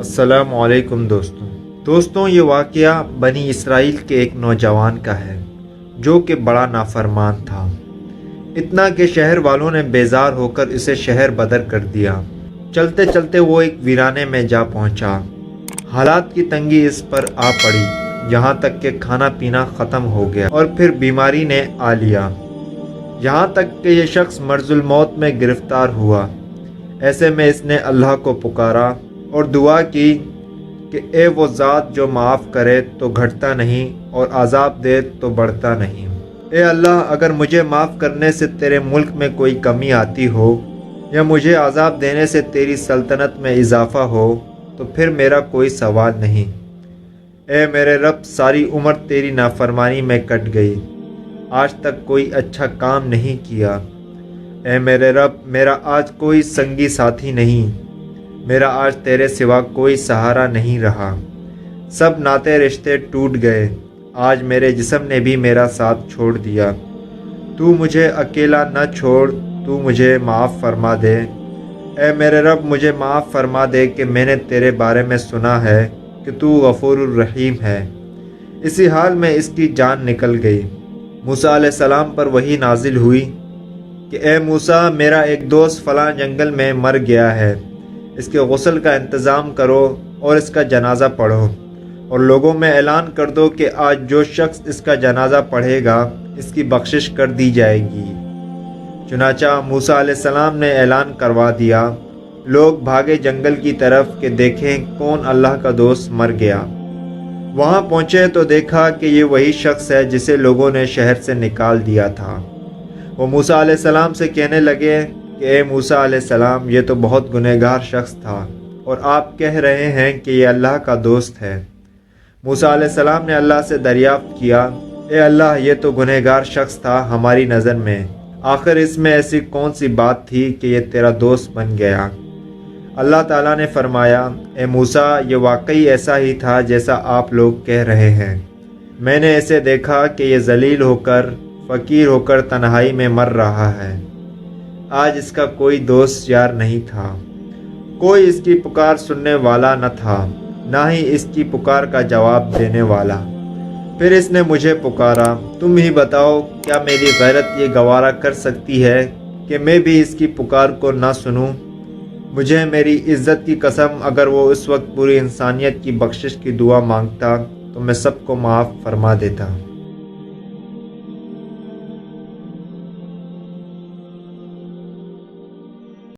السلام علیکم دوستوں یہ واقعہ بنی اسرائیل کے ایک نوجوان کا ہے جو کہ بڑا نافرمان تھا، اتنا کہ شہر والوں نے بیزار ہو کر اسے شہر بدر کر دیا۔ چلتے چلتے وہ ایک ویرانے میں جا پہنچا۔ حالات کی تنگی اس پر آ پڑی، یہاں تک کہ کھانا پینا ختم ہو گیا اور پھر بیماری نے آ لیا، یہاں تک کہ یہ شخص مرض الموت میں گرفتار ہوا۔ ایسے میں اس نے اللہ کو پکارا اور دعا کی کہ اے وہ ذات جو معاف کرے تو گھٹتا نہیں اور عذاب دے تو بڑھتا نہیں۔ اے اللہ، اگر مجھے معاف کرنے سے تیرے ملک میں کوئی کمی آتی ہو یا مجھے عذاب دینے سے تیری سلطنت میں اضافہ ہو تو پھر میرا کوئی سوال نہیں۔ اے میرے رب، ساری عمر تیری نافرمانی میں کٹ گئی، آج تک کوئی اچھا کام نہیں کیا۔ اے میرے رب، میرا آج کوئی سنگی ساتھی نہیں، میرا آج تیرے سوا کوئی سہارا نہیں رہا، سب ناطے رشتے ٹوٹ گئے، آج میرے جسم نے بھی میرا ساتھ چھوڑ دیا۔ تو مجھے اکیلا نہ چھوڑ، تو مجھے معاف فرما دے۔ اے میرے رب، مجھے معاف فرما دے کہ میں نے تیرے بارے میں سنا ہے کہ تو غفور الرحیم ہے۔ اسی حال میں اس کی جان نکل گئی۔ موسیٰ علیہ السلام پر وحی نازل ہوئی کہ اے موسیٰ، میرا ایک دوست فلاں جنگل میں مر گیا ہے، اس کے غسل کا انتظام کرو اور اس کا جنازہ پڑھو، اور لوگوں میں اعلان کر دو کہ آج جو شخص اس کا جنازہ پڑھے گا اس کی بخشش کر دی جائے گی۔ چنانچہ موسیٰ علیہ السلام نے اعلان کروا دیا۔ لوگ بھاگے جنگل کی طرف کہ دیکھیں کون اللہ کا دوست مر گیا۔ وہاں پہنچے تو دیکھا کہ یہ وہی شخص ہے جسے لوگوں نے شہر سے نکال دیا تھا۔ وہ موسیٰ علیہ السلام سے کہنے لگے کہ اے موسیٰ علیہ السلام، یہ تو بہت گنہگار شخص تھا اور آپ کہہ رہے ہیں کہ یہ اللہ کا دوست ہے۔ موسیٰ علیہ السلام نے اللہ سے دریافت کیا، اے اللہ، یہ تو گنہگار شخص تھا ہماری نظر میں، آخر اس میں ایسی کون سی بات تھی کہ یہ تیرا دوست بن گیا؟ اللہ تعالیٰ نے فرمایا، اے موسیٰ، یہ واقعی ایسا ہی تھا جیسا آپ لوگ کہہ رہے ہیں۔ میں نے اسے دیکھا کہ یہ ذلیل ہو کر، فقیر ہو کر تنہائی میں مر رہا ہے۔ آج اس کا کوئی دوست یار نہیں تھا، کوئی اس کی پکار سننے والا نہ تھا، نہ ہی اس کی پکار کا جواب دینے والا۔ پھر اس نے مجھے پکارا، تم ہی بتاؤ، کیا میری غیرت یہ گوارا کر سکتی ہے کہ میں بھی اس کی پکار کو نہ سنوں؟ مجھے میری عزت کی قسم، اگر وہ اس وقت پوری انسانیت کی بخشش کی دعا مانگتا تو میں سب کو معاف فرما دیتا۔